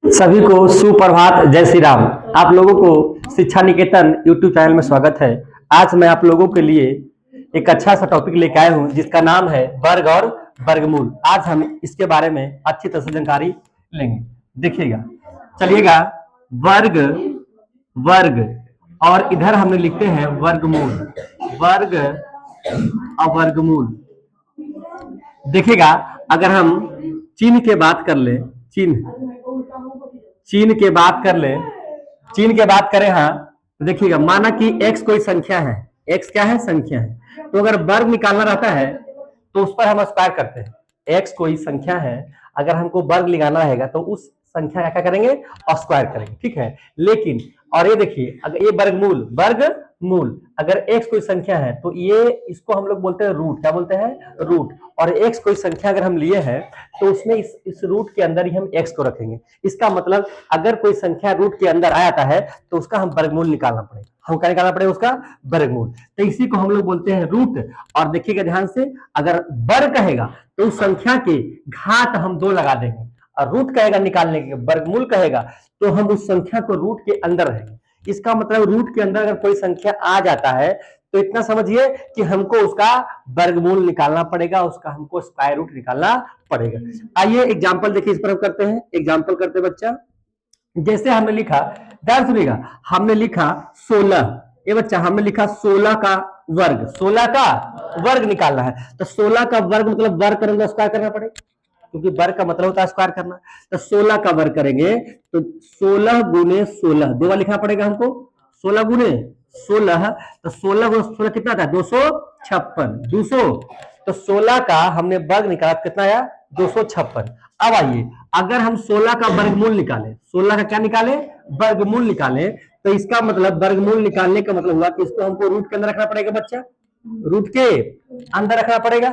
सभी को सुप्रभात, जय श्री राम। आप लोगों को शिक्षा निकेतन यूट्यूब चैनल में स्वागत है। आज मैं आप लोगों के लिए एक अच्छा सा टॉपिक लेके आया हूं जिसका नाम है वर्ग और वर्गमूल। आज हम इसके बारे में अच्छी तरह से जानकारी लेंगे। देखिएगा, चलिएगा, वर्ग, वर्ग और इधर हमने लिखते हैं वर्गमूल, वर्ग और वर्गमूल। देखिएगा, अगर हम चिन्ह के बात कर ले, चिन्ह चिन्ह के बात कर ले, चिन्ह के बात करें, हाँ, तो देखिएगा, माना कि x कोई संख्या है, x क्या है, संख्या है। तो अगर वर्ग निकालना रहता है तो उस पर हम स्क्वायर करते हैं। x कोई संख्या है, अगर हमको वर्ग निकालना रहेगा तो उस संख्या का क्या करेंगे, स्क्वायर करेंगे, ठीक है। लेकिन और ये देखिए, अगर ये वर्गमूल, वर्गमूल, अगर x कोई संख्या है तो ये इसको हम लोग बोलते हैं रूट। क्या बोलते हैं, रूट। और x कोई संख्या अगर हम लिए हैं तो उसमें इस रूट के अंदर ही हम x को रखेंगे। इसका मतलब अगर कोई संख्या रूट के अंदर आ जाता है तो उसका हम वर्गमूल निकालना पड़ेगा। हम क्या निकालना पड़ेगा, उसका वर्गमूल। तो इसी को हम लोग बोलते हैं रूट। और देखिएगा ध्यान से, अगर वर्ग कहेगा तो उस संख्या के घात हम 2 लगा देंगे, और रूट कहेगा निकालने के, वर्गमूल कहेगा तो हम उस संख्या को रूट के अंदर रहेंगे। इसका मतलब रूट के अंदर अगर कोई संख्या आ जाता है तो इतना समझिए कि हमको उसका वर्गमूल निकालना पड़ेगा, उसका हमको स्क्वायर रूट निकालना पड़ेगा। आइए एग्जांपल देखिए, इस पर हम करते हैं, एग्जांपल करते हैं बच्चा। जैसे हमने लिखा, ध्यान सुनिएगा, हमने लिखा 16। ये बच्चा, हमने लिखा 16 का वर्ग, 16 का वर्ग निकालना है। तो 16 का वर्ग मतलब वर्ग करेंगे, स्क्वायर करना पड़ेगा, क्योंकि वर्ग का मतलब होता है स्क्वायर करना। तो 16 का वर्ग करेंगे तो 16 गुने 16, 2 बार लिखना पड़ेगा हमको। 16 गुने 16, तो 16 गुने 16 कितना था, 256, 200। तो 16 का हमने वर्ग निकाला, कितना आया, 256। अब आइए, अगर हम 16 का वर्गमूल निकाले, 16 का क्या निकाले, वर्गमूल निकाले, तो इसका मतलब वर्गमूल निकालने का मतलब हुआ कि इसको हमको रूट के अंदर रखना पड़ेगा बच्चा, रूट के अंदर रखना पड़ेगा।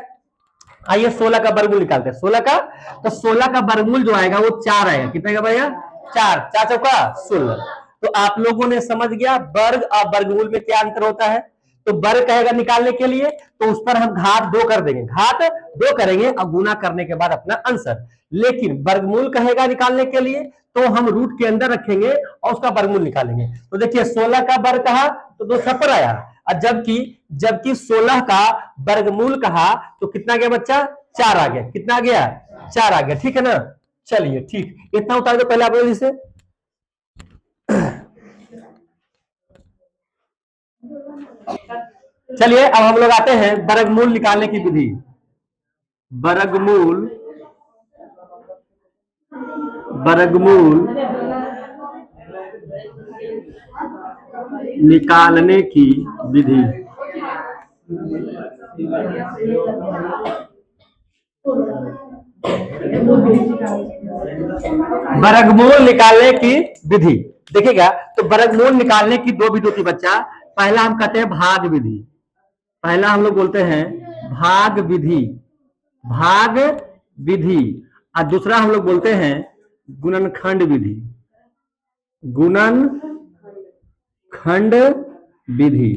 आइए 16 का वर्गमूल निकालते हैं, 16 का। तो 16 का वर्गमूल जो आएगा वो 4 आएगा। कितना का भैया, 4, 4 चौका 16। तो आप लोगों ने समझ गया वर्ग और वर्गमूल में क्या अंतर होता है। तो वर्ग कहेगा निकालने के लिए तो उस पर हम घात 2 कर देंगे, घात 2 करेंगे और गुना करने के बाद अपना आंसर। लेकिन वर्गमूल कहेगा निकालने के लिए तो हम रूट के अंदर रखेंगे और उसका वर्गमूल निकालेंगे। तो देखिए 16 का वर्ग कहा तो 256 आया, और जबकि जबकि 16 का वर्गमूल कहा तो कितना गया बच्चा, 4 आ गया। कितना गया, 4 आ गया, ठीक है ना। चलिए ठीक, इतना उतार दो पहले आप लोग इसे। चलिए अब हम लोग आते हैं वर्गमूल निकालने की विधि। वर्गमूल, वर्गमूल निकालने की विधि। वर्गमूल निकालने की विधि देखिएगा, तो वर्गमूल निकालने की 2 विधि थी बच्चा। पहला हम कहते हैं भाग विधि, पहला हम लोग बोलते हैं भाग विधि, भाग विधि। और दूसरा हम लोग बोलते हैं गुणनखंड विधि, गुणनखंड विधि।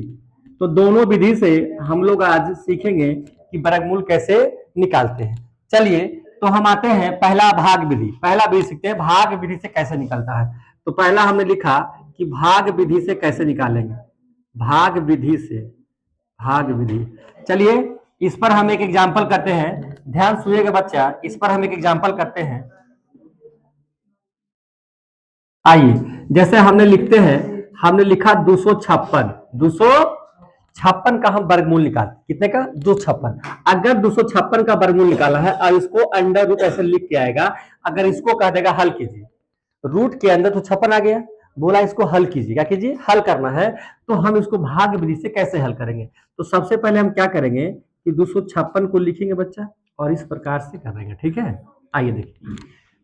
तो दोनों विधि से हम लोग आज सीखेंगे कि वर्गमूल कैसे निकालते हैं। चलिए, तो हम आते हैं पहला भाग विधि, पहला विधि सीखते हैं, भाग विधि से कैसे निकलता है। तो पहला हमने लिखा कि भाग विधि से कैसे निकालेंगे, भाग विधि से, भाग विधि। चलिए इस पर हम एक एग्जांपल करते हैं, ध्यान सुनिएगा बच्चा, इस पर हम एक एग्जांपल करते हैं। आइए, जैसे हमने लिखते हैं, हमने लिखा 256, 256 का हम वर्गमूल निकाल, कितने का, 256। अगर 256 का वर्गमूल निकाला है और इसको अंडर रूट ऐसे लिख के आएगा, अगर इसको कह देगा हल कीजिए, रूट के अंदर तो 56 आ गया, बोला इसको हल कीजिए, क्या कीजिए, हल करना है। तो हम इसको भाग विधि से कैसे हल करेंगे। तो सबसे पहले हम क्या करेंगे कि 256 को लिखेंगे बच्चा और इस प्रकार से करेंगे, ठीक है। आइए देखिए,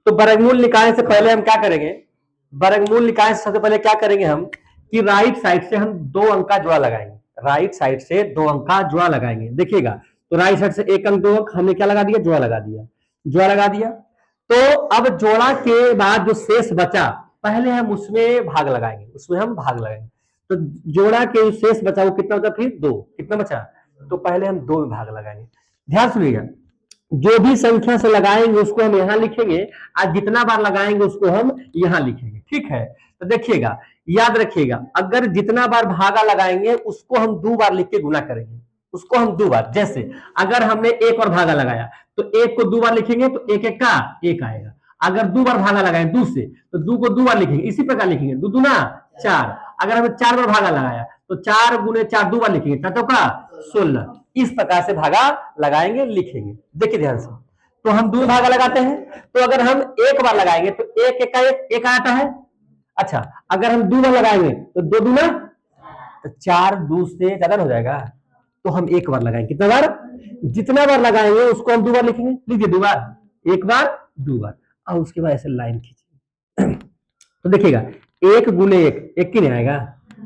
तो वर्गमूल निकालने से पहले हम क्या करेंगे, वर्गमूल निकालने से सबसे पहले क्या करेंगे हम कि राइट साइड से हम 2 अंक का जुड़ा लगाएंगे, राइट साइड से 2 अंक का जुड़ा लगाएंगे। देखिएगा, तो राइट साइड से 1 अंक 2 अंक हमने क्या लगा दिया, जुड़ा लगा दिया, जुड़ा लगा दिया। तो अब जोड़ा के बाद जो शेष बचा, पहले हम उसमें भाग लगाएंगे, उसमें हम भाग लगाएंगे। तो जोड़ा के शेष बचा वो कितना बचा, फिर 2, कितना बचा, तो पहले हम 2 में भाग लगाएंगे। ध्यान सुनिएगा, जो भी संख्या से लगाएंगे उसको हम यहाँ लिखेंगे, और जितना बार लगाएंगे उसको हम यहाँ लिखेंगे। ठीक है, तो देखिएगा, याद रखिएगा, अगर जितना बार भागा लगाएंगे उसको हम 2 बार लिख के गुना करेंगे, उसको हम 2 बार। जैसे अगर हमने एक और भागा लगाया तो एक को 2 बार लिखेंगे तो एक एक का एक आएगा। अगर 2 बार भागा लगाए 2 से तो 2 को 2 बार लिखेंगे, इसी प्रकार लिखेंगे, 2 दूना 4। अगर हमें 4 बार भागा लगाया तो 4 गुने 4 2 बार लिखेंगे, 4 चौका 16। इस प्रकार से भागा लगाएंगे, लिखेंगे। देखिए ध्यान से, तो हम 2 भागा लगाते हैं, तो अगर हम एक बार लगाएंगे तो एक एक का एक आता है। अच्छा, अगर हम 2 बार लगाएंगे तो 2 दूना, तो 4 2 से ज्यादा हो जाएगा, तो हम एक बार लगाएंगे। कितना बार? जितना बार लगाएंगे उसको हम 2 बार लिखेंगे। लिखिए 2 बार, एक बार 2 बार, और उसके बाद ऐसे लाइन खींचिए। तो देखिएगा, एक गुने एक, एक ही नहीं आएगा,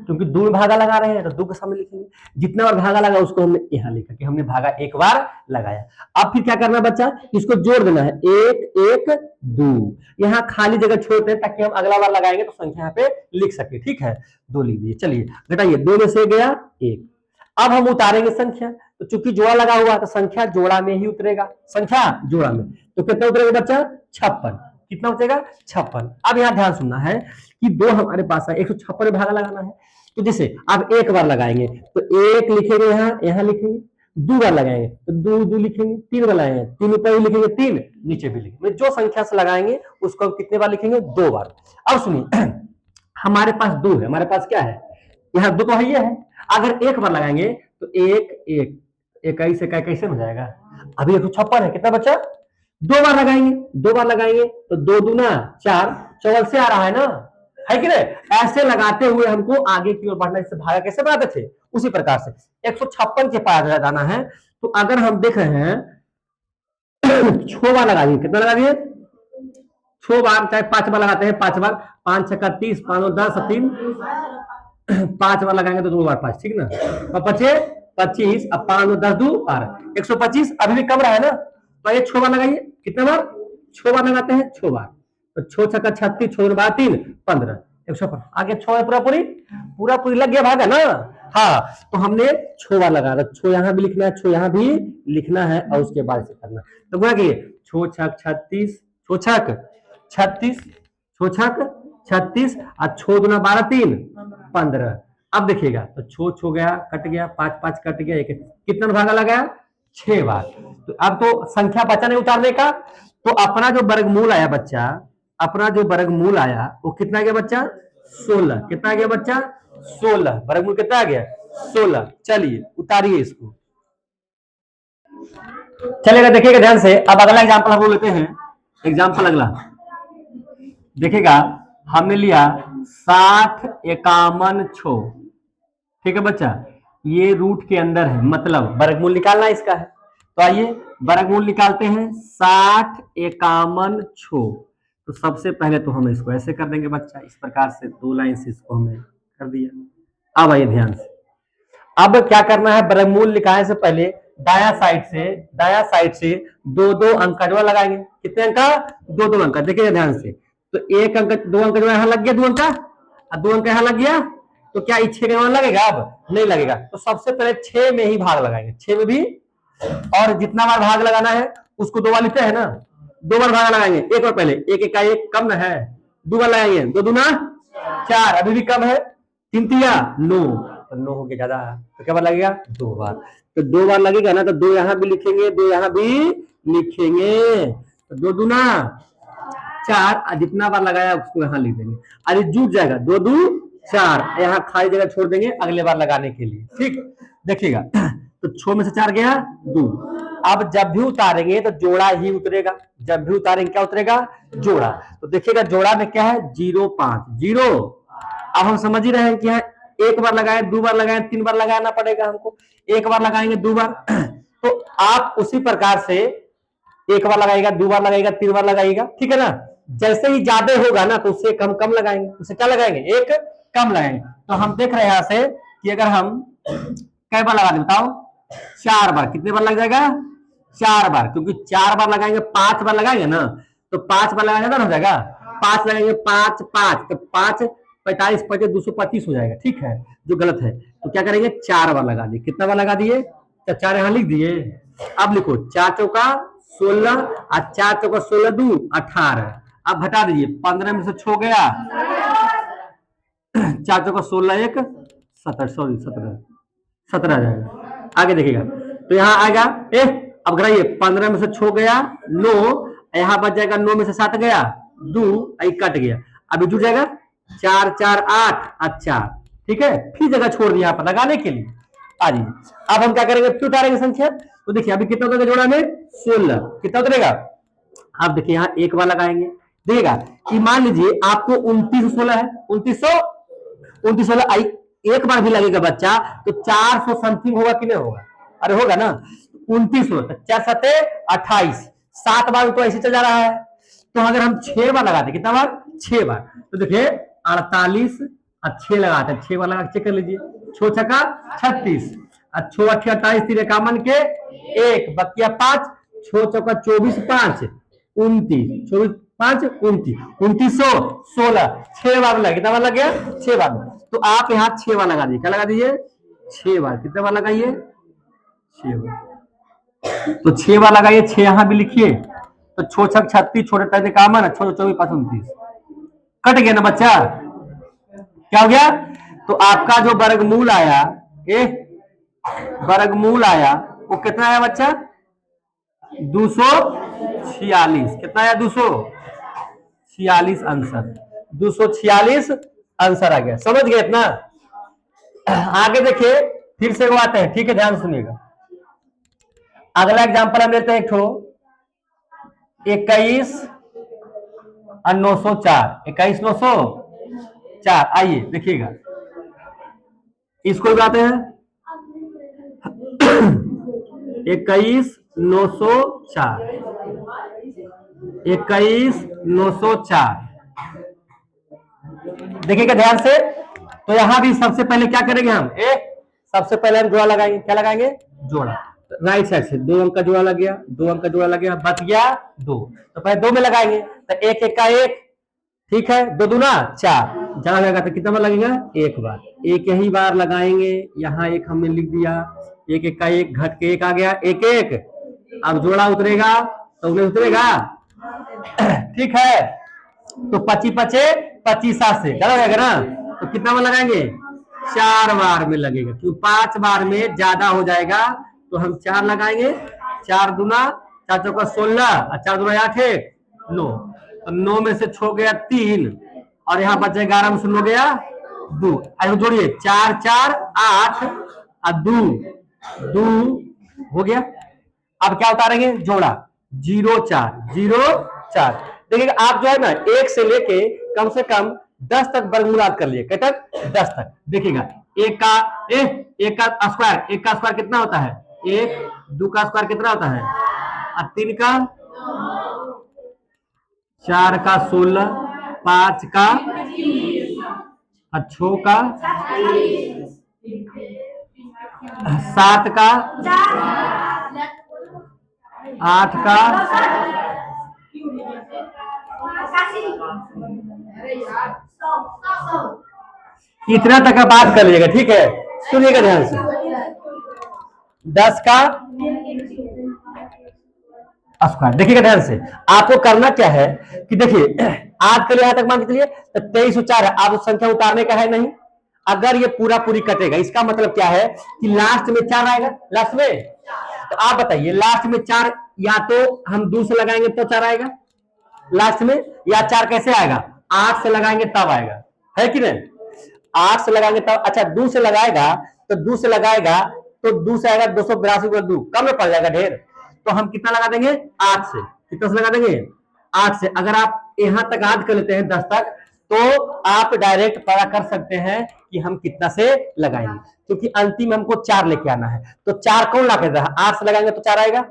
क्योंकि 2 में भागा लगा रहे हैं तो 2 के सामने लिखेंगे। जितना बार भागा लगा उसको हमने यहाँ लिखा कि हमने भागा एक बार लगाया। अब फिर क्या करना बच्चा, इसको जोड़ देना है, 1 1 2। यहाँ खाली जगह छोड़ते हैं ताकि हम अगला बार लगाएंगे तो संख्या यहाँ पे लिख सके। ठीक है, 2 लिख दिए। चलिए घटाइए, 2 में से गया 1। अब हम उतारेंगे संख्या, तो चूंकि जोड़ा लगा हुआ तो संख्या जोड़ा में ही उतरेगा, संख्या जोड़ा में। तो कितना उतरेगा बच्चा? 56। कितना उतरेगा? 56। अब यहाँ ध्यान सुनना है कि 2 हमारे पास है, 156 में भागा लगाना है। तो जैसे अब एक बार लगाएंगे तो 1 लिखेंगे, यहाँ लिखेंगे। 2 बार लगाएंगे तो 2 2 लिखेंगे। 3 बार लगाएंगे, 3 ऊपर भी लिखेंगे, 3 नीचे भी लिखेंगे। जो संख्या से लगाएंगे उसको हम कितने बार लिखेंगे? 2 बार। अब सुनिए, हमारे पास 2 है, हमारे पास क्या है? यहाँ 2 तो है ही है। अगर एक बार लगाएंगे तो 1 1, 21 से कैसे हो जाएगा? अभी 156 है, कितना बच्चा? 2 बार लगाएंगे, 2 बार लगाएंगे तो 2 दूना 4, चौवल से आ रहा है ना, है कि नहीं? ऐसे लगाते हुए हमको आगे की ओर बढ़ना। इससे भागा कैसे बढ़ाते थे, उसी प्रकार से 156 के पास जाना है। तो अगर हम देख रहे हैं 6 बार लगा दिए, कितना लगा दिए? 6 बार, चाहे 5 बार लगाते हैं, 5 बार, 5 6 30, 5 10 3, 5 बार लगाएंगे तो 2 बार 5, ठीक ना? और 25 25, अब 5 10 2 12, 125 अभी भी कम रहा है ना, तो ये 6 बार लगाइए। कितने बार? 6 बार लगाते हैं, 6 बार। तो 6 छक्का 36, 6 बार 3 15, 105। आगे 6 पूरा पूरी पूरा पूरी लग गया भागा ना। हाँ, तो हमने 6 बार लगा रहा, 6 यहाँ भी लिखना है, 6 यहाँ भी लिखना है, और उसके बाद से करना। तो गुणा किए, 6 छक 36, 6 छक 36, 6 छक 36, और 6 दूना 12 3 15। अब देखिएगा, तो 6 6 गया, कट गया, 5 5 कट गया, 1 कितना भागा लगाया? 6 बार। तो अब तो संख्या बचा नहीं उतारने का, तो अपना जो वर्गमूल आया बच्चा, अपना जो वर्गमूल आया वो कितना गया बच्चा? 16। कितना गया बच्चा? 16। वर्गमूल कितना आ गया? 16। चलिए उतारिए इसको। चलेगा, देखिएगा ध्यान से। अब अगला एग्जांपल हम लेते हैं। एग्जांपल अगला देखिएगा, हमने लिया 60 51 6। ठीक है बच्चा, ये रूट के अंदर है, मतलब वर्गमूल निकालना इसका है। तो आइए वर्गमूल निकालते हैं। 60 51 6। तो सबसे पहले तो हम इसको ऐसे कर देंगे बच्चा, इस प्रकार से 2 लाइन से इसको हमने कर दिया। अब आइए ध्यान से, अब क्या करना है? वर्गमूल निकालने से पहले दाया साइड से 2 2 अंक का लगाएंगे। कितने अंक का? 2 2 अंक का। देखिए ध्यान से, तो 1 अंक 2 अंक जो यहाँ लग गया, 2 अंक का, और 2 अंक यहाँ लग गया, तो क्या 6 के मान लगेगा? अब नहीं लगेगा। तो सबसे पहले 6 में ही भाग लगाएंगे, 6 में भी। और जितना बार भाग लगाना है उसको 2 बार लिखते हैं ना, 2 बार भाग लगाएंगे। एक बार पहले, 1 1 का 1 कम ना है, 2 बार लगाएंगे, 2 दूना 4, अभी भी कम है, 3 3 9, तो 9 हो गया ज्यादा, तो क्या बार लगेगा? 2 बार। तो 2 बार लगेगा ना, तो 2 यहाँ भी लिखेंगे, 2 यहाँ भी लिखेंगे, तो 2 दूना 4, जितना बार लगाया उसको यहाँ लिख देंगे। अरे जुट जाएगा, 2 2 4, यहाँ खाली जगह छोड़ देंगे अगले बार लगाने के लिए। ठीक, देखिएगा, तो 6 में से 4 गया 2। अब जब भी उतारेंगे तो जोड़ा ही उतरेगा, जब भी उतारेंगे क्या उतरेगा? जोड़ा। तो देखिएगा जोड़ा में क्या है? 0 5 0। अब हम समझ ही रहे हैं कि यहाँ एक बार लगाए, 2 बार लगाए, 3 बार लगाना पड़ेगा हमको। एक बार लगाएंगे, 2 बार, तो आप उसी प्रकार से 1 बार लगाएगा, 2 बार लगाएगा, 3 बार लगाएगा, ठीक है ना? जैसे ही ज्यादा होगा ना तो उससे कम कम लगाएंगे, उससे क्या लगाएंगे? 1 कम लगाएंगे। तो हम देख रहे हैं यहाँ से कि अगर हम कई बार लगा दें बताओ? 4 बार। कितने बार लग जाएगा? 4 बार, क्योंकि 4 बार लगाएंगे, 5 बार लगाएंगे ना, तो 5 बार लगाएंगे ना हो जाएगा, 5 लगाएंगे, 5 5, तो 5 45 25 225 हो जाएगा। ठीक है, जो गलत है तो क्या करेंगे? 4 बार लगा दिए। कितना बार लगा दिए? तो 4 यहाँ लिख दिए। अब लिखो, 4 चौका 16 और 4 चौका 16 2 18। अब घटा दीजिए, 15 में से 6 गया, 4 चौका 16 1 17, सॉरी 17, 17 आ जाएगा। आगे देखिएगा तो यहाँ आएगा अब घटाइए, 15 में से 6 गया 9, यहाँ बच जाएगा 9 में से 7 गया 2, कट गया, अभी जुड़ जाएगा 4 4 8 अच्छा, ठीक है। फिर जगह छोड़ दिया यहाँ पर लगाने के लिए। आ जाइए, अब हम क्या करेंगे, फिर उतारेंगे संख्या। तो देखिए अभी कितना उतरेगा जोड़ा में 16, कितना उतरेगा। अब देखिए यहाँ एक बार लगाएंगे, देखिएगा कि मान लीजिए आपको 2916 है, 2916 आई, एक बार भी लगेगा बच्चा तो 400 समथिंग होगा कि नहीं होगा, अरे होगा ना। 2900 4 7 28, 7 बार तो ऐसे चल जा रहा है। तो अगर हम 6 बार लगाते, कितना बार 6 बार, तो देखिए 48 और 6 लगाते हैं, 6 बार लगा चेक कर लीजिए, 6 छक्का 36, 6 8 28 3 51 के 1 बकिया 5, 6 चौका 24 5 29, 24 5 29, 2916, 6 बार लगा, कितना बार लग गया 6 बार। तो आप यहाँ 6 बार लगा दीजिए, क्या लगा दीजिए 6 बार, कितने बार लगाइए 6 बार। तो 6 बार लगाइए, 6 यहाँ भी लिखिए, तो 6 छक 36, छोटे 51, 6 24 5 29, कट गया ना बच्चा, क्या हो गया। तो आपका जो वर्गमूल आया, वर्गमूल आया वो कितना आया बच्चा 246, कितना आया 246 आंसर, 246 आंसर आ गया, समझ गए इतना। आगे देखिए फिर से वो आते हैं, ठीक है, ध्यान सुनिएगा। अगला एग्जांपल हम लेते हैं, एक 21 और 904, 21 904, आइए देखिएगा, इसको बताते हैं 21 904, 21 904, देखिएगा ध्यान से। तो यहां भी सबसे पहले क्या करेंगे हम, सबसे पहले हम जोड़ा लगाएंगे, क्या लगाएंगे जोड़ा, राइट साइड से 2 अंक का जोड़ा लग गया, 2 अंक का जोड़ा लग गया, बच गया 2, तो पहले 2 में लगाएंगे, तो 1 1 का 1, ठीक है, 2 दूना 4, जहां लगेगा तो कितना बार लगेगा 1 बार, एक ही बार लगाएंगे, यहाँ 1 हमने लिख दिया, 1 1 का 1 घट के 1 आ गया 1 1, अब जोड़ा उतरेगा तो उन्हें उतरेगा, ठीक है। तो 25 25 25 से क्या लगेगा ना, तो कितना बार लगाएंगे 4 बार में लगेगा, क्योंकि 5 बार में ज्यादा हो जाएगा, तो हम 4 लगाएंगे, 4 दूना 4 चौका 16 और 4 दूना 8 9, तो 9 में से 6 गया 3 और यहाँ बचे 11 में से 9 गया 2, ऐसे जोड़िए 4 4 8 और 2 2 हो गया। अब क्या उतारेंगे जोड़ा 0 4 0 4, देखिए आप जो है ना 1 से लेके कम से कम 10 तक वर्गमूलात कर लिए, क्या तक 10 तक, देखिएगा 1 का स्क्वायर, 1 का स्क्वायर कितना होता है 1, 2 का स्क्वायर कितना होता है और 3 का, 4 का 16, 5 का और 6 का 7 का 8 का, इतना तक का बात कर लीजिएगा, ठीक है, सुनिएगा ध्यान से। 10 का स्क्वायर, देखिएगा ध्यान से, आपको करना क्या है कि देखिए आज के लिए यहां तक मान के चलिए तो 2304 है, आप उस संख्या उतारने का है नहीं, अगर ये पूरा पूरी कटेगा इसका मतलब क्या है कि लास्ट में 4 आएगा, लास्ट में, तो आप बताइए लास्ट में 4 या तो हम 2 से लगाएंगे तो 4 आएगा लास्ट में, या 4 कैसे आएगा 8 से लगाएंगे तब आएगा, है कि नहीं, 8 से लगाएंगे तब, अच्छा 2 से लगाएगा तो 2 से लगाएगा तो 2 से आएगा 282 को 2 कम में पड़ जाएगा ढेर, तो हम कितना लगा देंगे 8 से, कितना से लगा देंगे 8 से। अगर आप यहां तक याद कर लेते हैं 10 तक, तो आप डायरेक्ट पता कर सकते हैं कि हम कितना से लगाएंगे, क्योंकि अंतिम हमको 4 लेके आना है, तो 4 कौन ला कर 8 से लगाएंगे तो 4 आएगा,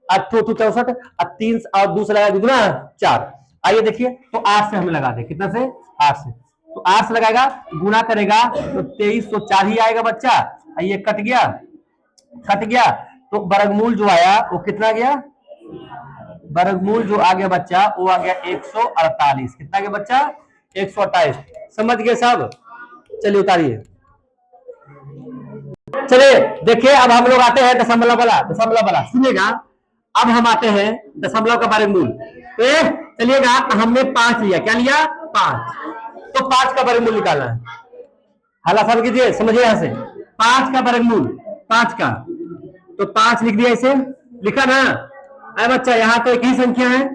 8 2 64 और 3 और 2 से लगा दीजिए 4, आइए देखिए, तो 8 से हमें लगा दे, कितना से 8 से, तो 8 से लगाएगा गुना करेगा तो 2304 ही आएगा बच्चा, ये कट गया, तो वर्गमूल जो आया वो कितना गया, वर्गमूल जो आ गया बच्चा वो आ गया 148, कितना गया बच्चा 128, समझ गए सब, चलिए उतारिए, चलिए देखिए अब हम लोग आते हैं दशमलव वाला, सुनिएगा। अब हम आते हैं दशमलव का वर्गमूल। तो चलिएगा, हमने 5 लिया, क्या लिया 5, तो 5 का वर्गमूल निकालना है। हल आसान कीजिए, समझिए यहां से 5 का वर्गमूल, 5 का, तो 5 लिख दिया, इसे लिखा ना। अरे बच्चा यहाँ तो एक ही संख्या है,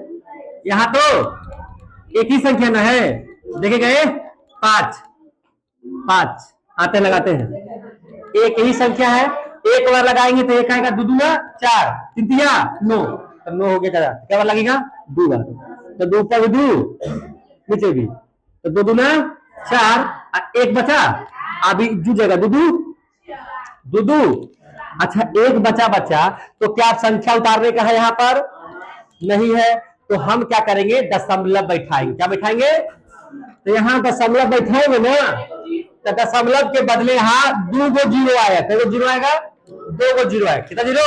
यहाँ तो एक ही संख्या ना है, देखे गए 5 5 आते लगाते हैं, एक ही संख्या है, एक बार लगाएंगे तो एक आएगा, दो दूना 4, तीन तिया 9, तो 9 हो गया, क्या बार लगेगा 2 बार, तो 2 पर 2 नीचे भी, तो 2 दूना 4, एक बचा अभी जुड़ेगा, दू। अच्छा एक बचा, तो क्या संख्या उतारने का है, यहाँ पर नहीं है, तो हम क्या करेंगे, दशमलव बैठाएंगे। क्या बैठाएंगे, तो यहाँ दशमलव बैठाएंगे ना, तो दशमलव के बदले यहाँ 2 गो जीरो आएगा, कितना जीरो आएगा, 2 गो जीरो आएगा, कितना जीरो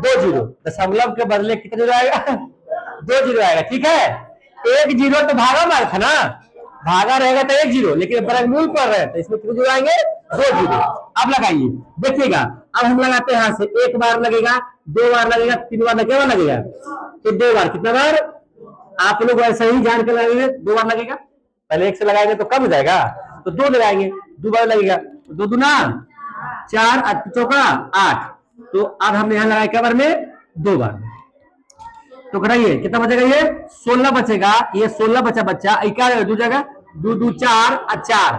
2 जीरो, दशमलव के बदले कितना जीरो आएगा 2 जीरो आएगा, ठीक है। एक जीरो तो भागा मार था ना, भागा रहेगा तो 1 जीरो, लेकिन वर्गमूल कर रहे हैं तो इसमें कितने जीरो आएंगे 2 जीरो। अब लगाइए, देखिएगा, अब हम लगाते हैं, यहाँ से एक बार लगेगा, 2 बार लगेगा, 3 बार लगेगा, तो 2 बार, कितना बार, आप लोग ऐसे ही जान के लगाएंगे, 2 बार लगेगा, पहले 1 से लगाएंगे तो कम हो जाएगा, तो 2 लगाएंगे, 2 बार लगेगा, 2 दूना 4, 8 चौका 8, तो अब हमने यहाँ लगाया क्या बार में 2 बार, तो कराइए कितना बचेगा, ये 16 बचेगा, ये 16 बचा, क्या दो जगह 2 2 4 और 4,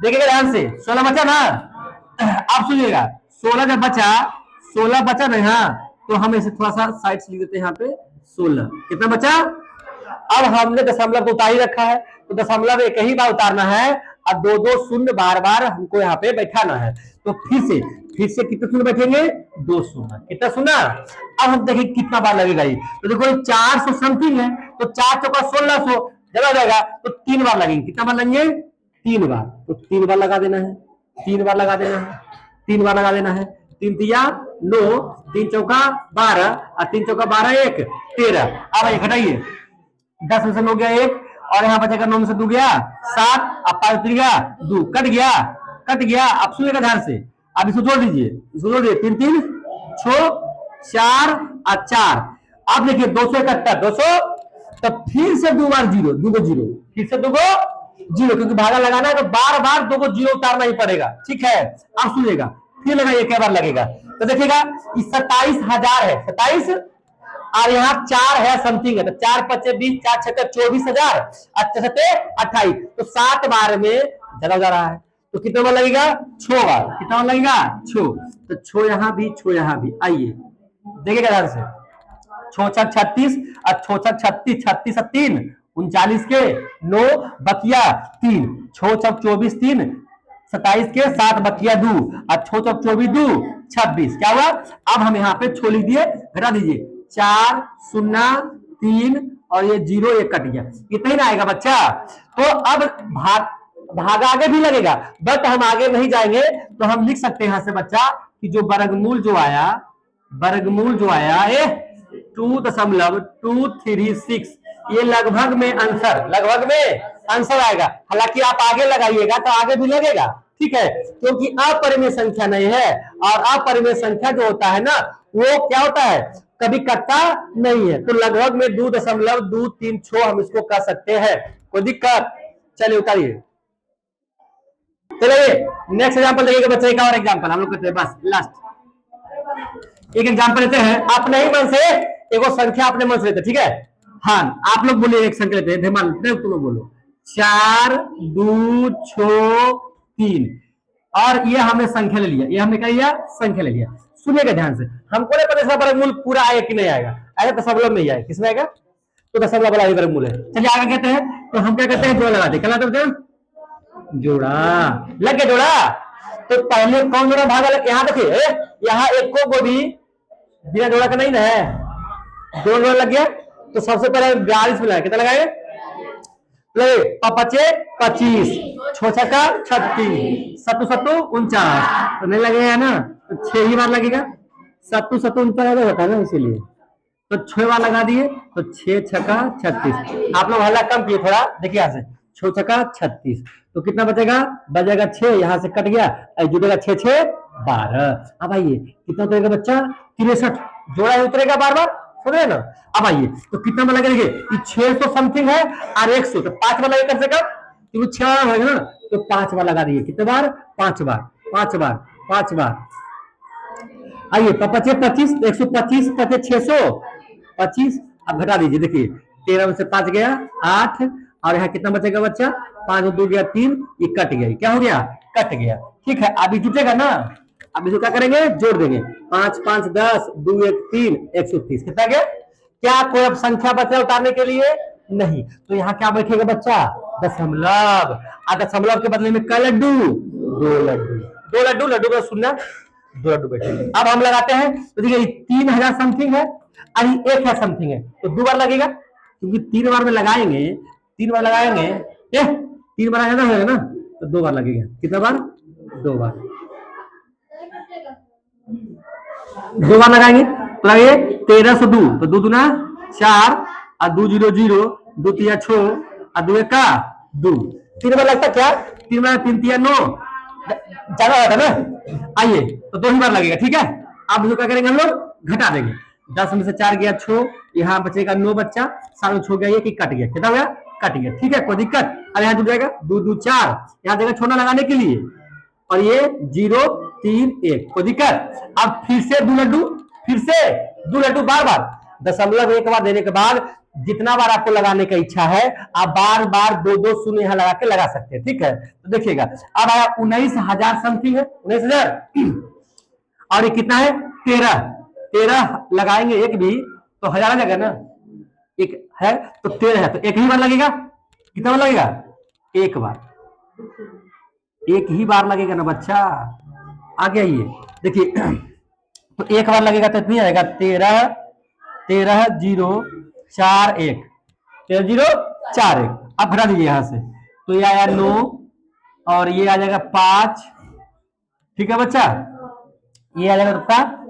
देखिएगा ध्यान से 16 बचा ना। अब सुनिएगा 16 जब बचा, 16 बचा ना यहाँ, तो हम इसे थोड़ा सा साइड से लिख देते हैं, यहाँ पे 16 कितना बचा। अब हमने दशमलव को उतार ही रखा है, तो दशमलव एक ही बार उतारना है, और 2 2 शून्य बार बार हमको यहाँ पे बैठाना है, तो फिर से कितने शून्य बैठेंगे, 2 शून्य, कितना शून्य। अब हम देखें कितना बार लगेगा ये, तो देखो 400 समथिंग है, तो 4 चौका 1600 जब जाएगा, तो 3 बार लगेंगे, कितना बार लगेंगे 3 बार, तो 3 बार लगा देना है, 3 बार लगा देना है, 3 बार लगा देना है, 3 तिया 9, 3 चौका 12 और 3 चौका 12 1 13। अब ये घटाइए, 10 में से 9 गया 1, और यहाँ बचेगा 9 में से 2 गया 7, अब 5 गया 2, कट गया। अब सुनिएगा ध्यान से, अब इसको जोड़ दीजिए, 3 3 6 4 और 4, अब देखिए 271 200, तब फिर से 2 बार जीरो, 2 गो जीरो, फिर से 2 गो जीरो, क्योंकि भागा लगाना है तो बार बार 2 गो जीरो उतारना ही पड़ेगा, ठीक है। अब सुनिएगा, फिर लगाइए क्या बार लगेगा, तो देखिएगा 27,000 है, 27, और यहाँ 4 है समथिंग है, तो 4 5 20, 4 6 24,000, 28, तो 7 बार में चला जा रहा है, तो कितना बार लगेगा 6 बार, कितना बार लगेगा 6, तो 6 यहाँ भी, आइए देखिएगा ध्यान से, 6 6 36 और 6 6 36, 36 3 39 के 9 बकिया 3, 6 6 24 3 27 के 7 बकिया 2 और 6 6 24 2 26, क्या हुआ। अब हम यहाँ पे 6 लिख दिए, घटा दीजिए, 4 0 3 और ये 0 1 कट गया, कितना ही ना आएगा बच्चा। तो अब भाग आगे भी लगेगा, बट हम आगे नहीं जाएंगे, तो हम लिख सकते हैं यहाँ से बच्चा कि जो वर्गमूल जो आया ये 2.236, ये लगभग में आंसर आएगा। हालांकि आप आगे लगाइएगा तो आगे भी लगेगा, ठीक है, क्योंकि अपरिमेय संख्या नहीं है, और अपरिमेय संख्या जो होता है ना, वो क्या होता है, कभी कटता नहीं है, तो लगभग में 2.236 हम इसको कर सकते हैं, कोई दिक्कत। चलिए उतारिए, चलिए नेक्स्ट एग्जांपल देखिएगा बच्चे, एक और एग्जांपल हम लोग करते हैं, बस लास्ट एक एग्जांपल लेते हैं, अपने ही मन से एगो संख्या अपने मन से लेते, ठीक है। हाँ आप लोग बोलिए, एक संख्या लेते हैं, ध्यान तुम लोग बोलो, 4 2 6 3, और ये हमने संख्या ले लिया, ये हमने क्या लिया, संख्या ले लिया। सुनिएगा ध्यान से, हमको नहीं पता इसका वर्गमूल पूरा आएगा कि नहीं आएगा, आएगा दशमलव में ही आएगा, किसमें आएगा, तो दशमलव वाला ही वर्गमूल है। चलिए आगे कहते हैं, तो हम क्या कहते हैं, जोड़ा लगाते, क्या लगाते हैं, जोड़ा लग गया, जोड़ा। तो पहले कौन जोड़ा भागा लग, यहाँ देखिए, यहाँ एक को भी बिना जोड़ा का नहीं ना है, 2 जोड़ा लग गया, तो सबसे पहले 42 में लगा, कितना लगाए, 5 25, 6 छक्का 36, 7 7 49, तो नहीं लगेगा ना, तो 6 ही बार लगेगा, 7 7 49 होता है ना, इसीलिए तो 6 बार लगा दिए, तो 6 छक्का 36। आप लोग हल्ला कम किए थोड़ा, देखिए यहाँ से 6 छक्का 36, तो कितना बचेगा, 6, यहाँ से कट गया, जुड़ेगा 6 6 12। अब आइए कितना उतरेगा बच्चा, 63, जोड़ा उतरेगा बार बार, समझ रहे ना। अब आइए तो कितना बार लगेगा, ये 600 समथिंग है और 100, तो 5 बार लगेगा कम से कम, क्योंकि 6 बार होगा ना, तो 5 बार लगा दिए। कितने बार? 5 बार, 5 बार, 5 बार। आइए 25 25, 125 25 600 25। अब घटा दीजिए, देखिए 13 में से 5 गया 8, और यहाँ कितना बचेगा बच्चा? 5 में 2 गया 3, ये कट गया। क्या हो गया? कट गया। ठीक है, अभी जुटेगा ना, अब इसको क्या करेंगे? जोड़ देंगे। 5 5 10, 2 1 3, 130। कितना गया? क्या कोई अब संख्या बचा उतारने के लिए? नहीं। तो यहाँ क्या बैठेगा बच्चा? दशमलव। और दशमलव के बदले में क्या लड्डू? 2 लड्डू। 2 लड्डू, लड्डू का सुनना, 2 लड्डू बैठे। अब हम लगाते हैं, तो देखिए 3000 समथिंग है और 1 है समथिंग है, तो 2 बार लगेगा, क्योंकि 3 बार में लगाएंगे, 3 बार लगाएंगे, 3 बार लगाना होगा ना, तो 2 बार लगेगा। कितना बार? 2 बार। 2 बार लगाएंगे तो लगे 13 से 2, तो 2 दूना 4, और 2 0 0, 2 3 6, और 2 1 2। 3 बार लगता क्या? 3 बार 3 3 9, ज्यादा होता ना। आइए तो 2 ही बार लगेगा। ठीक है, अब इसको क्या करेंगे हम लोग? घटा देंगे। 10 में से 4 गया 6, यहाँ बचेगा 9 बच्चा, 7 6 गया, ये कि कट गया। कितना हो गया? कट गया। ठीक है, कोई दिक्कत? अब यहाँ जुड़ जाएगा 2 2 4, यहाँ देगा छोटा लगाने के लिए, और ये 0 3 1, कोई दिक्कत? अब फिर से 2 लड्डू, फिर से 2 लड्डू, बार बार दशमलव 1 बार देने के बाद जितना बार आपको लगाने का इच्छा है, आप बार बार 2 2 शून्य यहाँ लगा के लगा सकते हैं। ठीक है, तो देखिएगा अब आया 19,000 समथिंग है, 19,000, और ये कितना है? 13। 13 लगाएंगे एक भी तो 1000 आ जाएगा ना, एक है तो 13 है, तो एक ही बार लगेगा। कितना बार लगेगा? एक बार, एक ही बार लगेगा ना बच्चा। आगे आइए, देखिए तो एक बार लगेगा तो इतनी आएगा 13 13 0 4 1, 13 0 4 1। अब घटा दीजिए यहाँ से, तो ये आया 9, और ये आ जाएगा 5। ठीक है बच्चा, ये आ जाएगा कितना?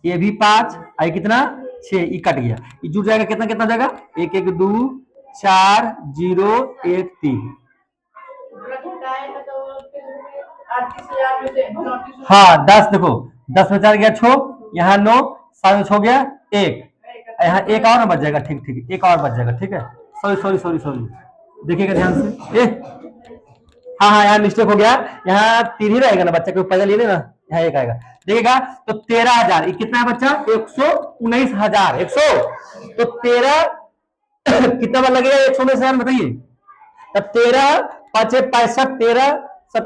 ये भी 5, आई कितना? 6, ये कट गया, ये जुड़ जाएगा। कितना कितना जाएगा? 1 1 2 4 0 1 3। हाँ 10, देखो 10 में 4 गया 6, यहाँ 9, 7 में 6 गया 1, यहाँ 1 और ना बच जाएगा। ठीक ठीक, 1 और बच जाएगा। ठीक है, सॉरी सॉरी सॉरी सॉरी, देखिएगा ध्यान से। हाँ हाँ, यहाँ मिस्टेक हो गया, यहाँ 3 ही रहेगा ना बच्चा, क्योंकि पहले लिए ना, यहाँ 1 आएगा। देखिएगा तो 13,000, कितना है बच्चा? 119,000, 100। तो 13 कितना बार लगेगा? 119,000 बताइए। तब 13 5 65, 13 7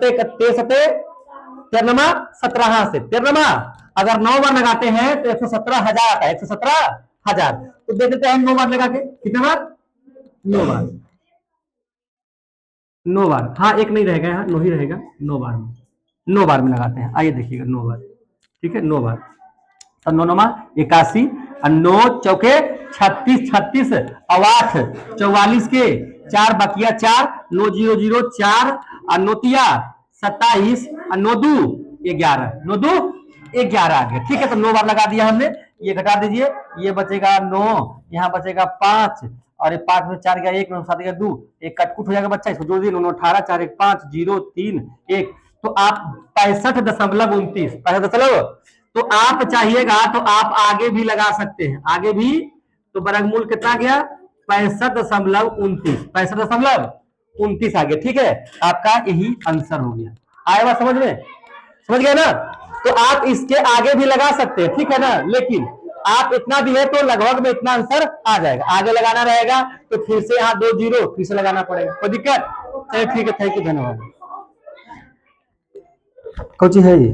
13 17 से 13, अगर 9 बार लगाते हैं तो 117,000 आता है, 117,000। तो दे देते हैं 9 बार लगा के। कितना बार? 9 बार, 9 बार। हाँ, एक नहीं रहेगा, यहाँ 9 ही रहेगा। 9 बार में, 9 बार में लगाते हैं। आइए देखिएगा 9 बार। ठीक है, 9 बार, तो 9 9 81, और 9 चौके 36, 36 और 8 44 के 4 बकिया 4, 9 0 0 4, और 9 तिया 27, और 9 2 11, 9 2 11 आ गया। ठीक है, तो 9 बार लगा दिया हमने। ये घटा दीजिए, ये बचेगा 9, यहाँ बचेगा 5, और 5 में 4 गया 1, में 7 गया 2, एक कटकुट हो जाएगा बच्चा, इसको जोड़ दिए 9 18 4 1 5 0 3 1। तो आप 65.29, 65, तो आप चाहिएगा तो आप आगे भी लगा सकते हैं, आगे भी। तो वर्गमूल कितना गया? 65.29, 65.29 आ गया। ठीक है, आपका यही आंसर हो गया। आया बात समझ में? समझ गया ना? तो आप इसके आगे भी लगा सकते हैं, ठीक है ना, लेकिन आप इतना भी है तो लगभग में इतना आंसर आ जाएगा। आगे लगाना रहेगा तो फिर से यहाँ 2 0 फिर से लगाना पड़ेगा, कोई दिक्कत? चलिए ठीक है, थैंक यू, धन्यवाद। कौन सी है ये?